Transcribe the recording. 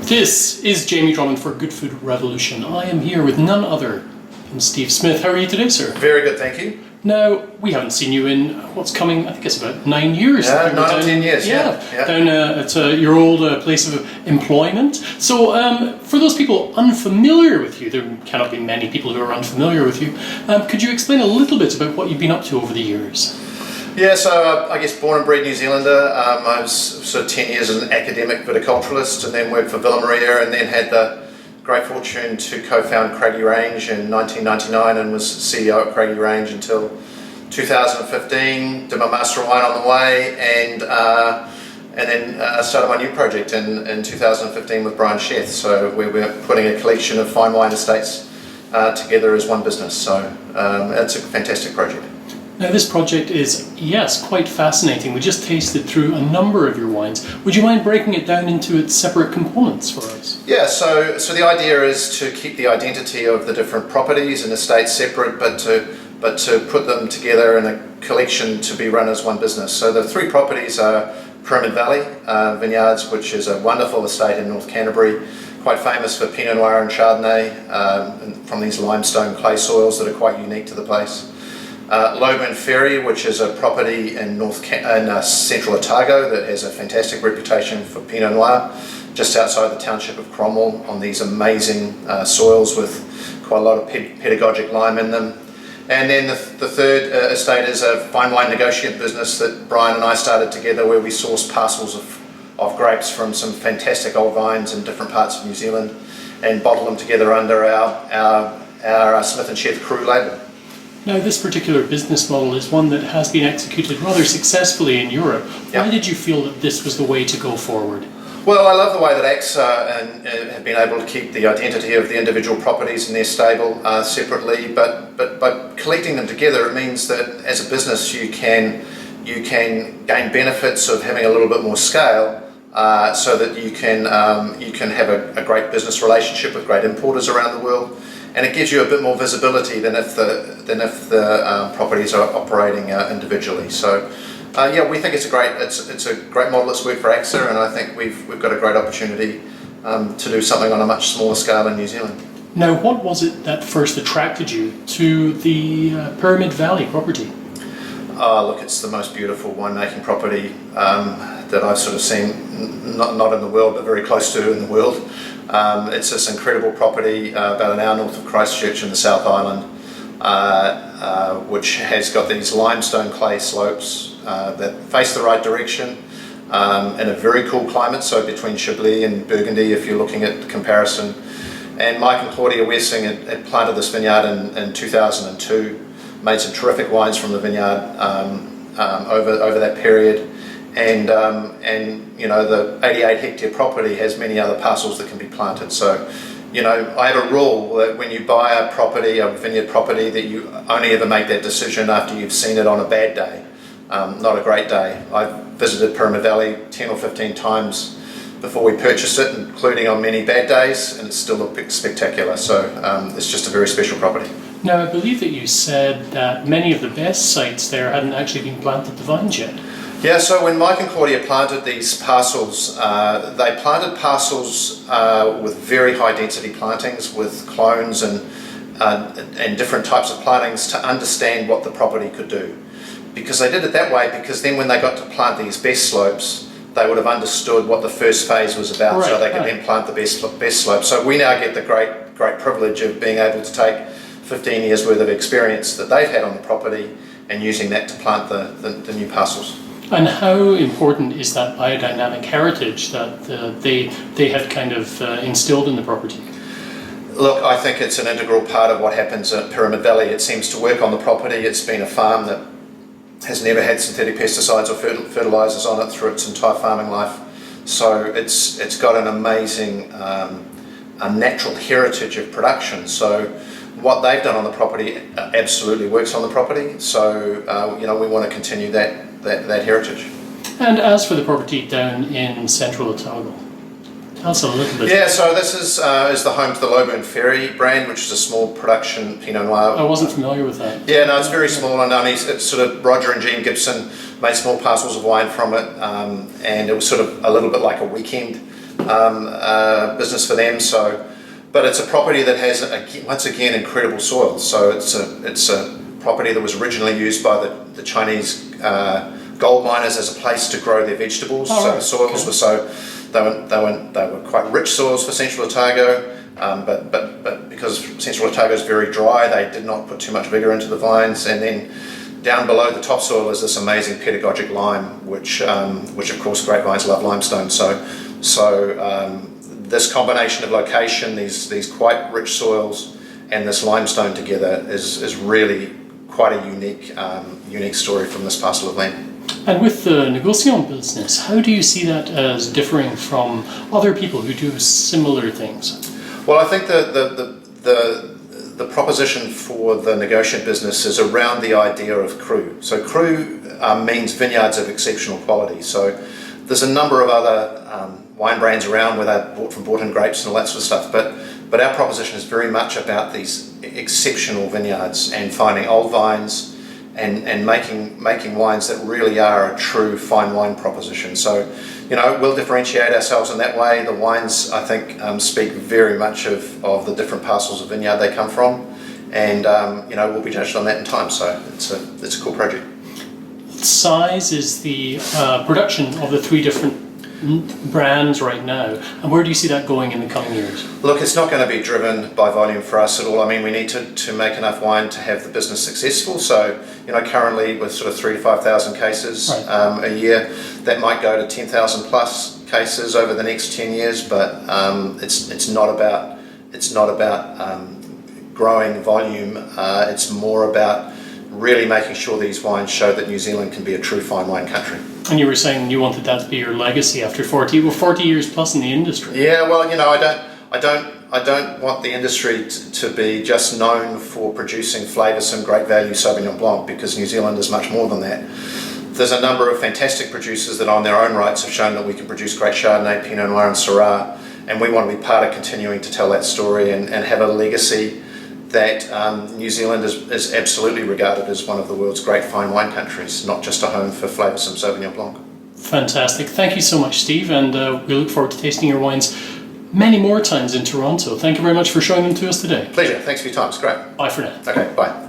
This is Jamie Drummond for Good Food Revolution. I am here with none other than Steve Smith. How are you today, sir? Very good, thank you. Now, we haven't seen you in what's coming, I think it's about 9 years. Yeah, 9 or 10 years, yeah. Down at your old place of employment. So, for those people unfamiliar with you, there cannot be many people who are unfamiliar with you, could you explain a little bit about what you've been up to over the years? Yeah, so I guess born and bred New Zealander. I was sort of 10 years as an academic viticulturalist and then worked for Villa Maria and then had the great fortune to co-found Craigie Range in 1999 and was CEO at Craigie Range until 2015. Did my Master of Wine on the way and then started my new project in 2015 with Brian Sheth. So we're putting a collection of fine wine estates together as one business. So it's a fantastic project. Now this project is, yes, quite fascinating. We just tasted through a number of your wines. Would you mind breaking it down into its separate components for us? Yeah, so the idea is to keep the identity of the different properties and estates separate, but to put them together in a collection to be run as one business. So the three properties are Pyramid Valley Vineyards, which is a wonderful estate in North Canterbury, quite famous for Pinot Noir and Chardonnay from these limestone clay soils that are quite unique to the place. Loburn Ferry, which is a property in central Otago that has a fantastic reputation for Pinot Noir, just outside the township of Cromwell, on these amazing soils with quite a lot of pedagogic lime in them. And then the third estate is a fine wine negotiate business that Brian and I started together, where we source parcels of grapes from some fantastic old vines in different parts of New Zealand and bottle them together under our Smith & Sheth Cru label. Now, this particular business model is one that has been executed rather successfully in Europe. Why did you feel that this was the way to go forward? Well, I love the way that AXA have been able to keep the identity of the individual properties in their stable separately, but by collecting them together, it means that as a business you can gain benefits of having a little bit more scale, so that you can have a great business relationship with great importers around the world. And it gives you a bit more visibility than if the properties are operating individually. So, we think it's a great model that's worked for AXA, and I think we've got a great opportunity to do something on a much smaller scale in New Zealand. Now, what was it that first attracted you to the Pyramid Valley property? Look, it's the most beautiful winemaking property that I've sort of seen, not in the world, but very close to in the world. It's this incredible property about an hour north of Christchurch in the South Island, which has got these limestone clay slopes that face the right direction in a very cool climate, so between Chablis and Burgundy if you're looking at the comparison. And Mike and Claudia Wessing had planted this vineyard in 2002, made some terrific wines from the vineyard over that period. And you know, the 88 hectare property has many other parcels that can be planted. So, you know, I have a rule that when you buy a vineyard property, that you only ever make that decision after you've seen it on a bad day, not a great day. I've visited Pyramid Valley 10 or 15 times before we purchased it, including on many bad days, and it's still looked spectacular. So it's just a very special property. Now, I believe that you said that many of the best sites there hadn't actually been planted to vines yet. Yeah, so when Mike and Claudia planted these parcels, they planted parcels with very high density plantings with clones and different types of plantings to understand what the property could do. Because they did it that way, because then when they got to plant these best slopes, they would have understood what the first phase was about, so they could then plant the best slope. So we now get the great privilege of being able to take 15 years worth of experience that they've had on the property and using that to plant the new parcels. And how important is that biodynamic heritage that they had kind of instilled in the property? Look, I think it's an integral part of what happens at Pyramid Valley. It seems to work on the property. It's been a farm that has never had synthetic pesticides or fertilisers on it through its entire farming life. So it's got an amazing a natural heritage of production. So what they've done on the property absolutely works on the property. So you know, we want to continue that heritage. And as for the property down in central Otago, tell us a little bit. Yeah, so this is the home to the Loburn Ferry brand, which is a small production Pinot Noir. I wasn't familiar with that. Yeah, no, it's very small, and only it's sort of Roger and Jean Gibson made small parcels of wine from it, and it was sort of a little bit like a weekend business for them. So, but it's a property that has once again incredible soil. So it's a property that was originally used by the Chinese gold miners as a place to grow their vegetables. So the soils were they were quite rich soils for Central Otago. But because Central Otago is very dry, they did not put too much vigour into the vines. And then down below the topsoil is this amazing pedagogic lime, which of course grapevines love limestone. So this combination of location, these quite rich soils, and this limestone together is really quite a unique story from this parcel of land. And with the Negociant business, how do you see that as differing from other people who do similar things? Well, I think the proposition for the Negociant business is around the idea of cru. So cru means vineyards of exceptional quality. So there's a number of other wine brands around where they're bought from bought-in grapes and all that sort of stuff. But our proposition is very much about these exceptional vineyards and finding old vines and making wines that really are a true fine wine proposition. So, we'll differentiate ourselves in that way. The wines, I think, speak very much of the different parcels of vineyard they come from, and we'll be judged on that in time. So it's a cool project. What size is the production of the three different brands right now, and where do you see that going in the coming years? Look, it's not going to be driven by volume for us at all. I mean, we need to make enough wine to have the business successful. So, currently with sort of 3,000 to 5,000 cases a year, that might go to 10,000 plus cases over the next 10 years. But it's not about growing volume. It's more about really making sure these wines show that New Zealand can be a true fine wine country. And you were saying you wanted that to be your legacy after 40 years plus in the industry. Yeah, well, I don't want the industry to be just known for producing flavoursome, great value Sauvignon Blanc, because New Zealand is much more than that. There's a number of fantastic producers that on their own rights have shown that we can produce great Chardonnay, Pinot Noir and Syrah, and we want to be part of continuing to tell that story and have a legacy that New Zealand is absolutely regarded as one of the world's great fine wine countries, not just a home for flavoursome Sauvignon Blanc. Fantastic. Thank you so much, Steve, and we look forward to tasting your wines many more times in Toronto. Thank you very much for showing them to us today. Pleasure. Thanks for your time. It's great. Bye for now. Okay, bye.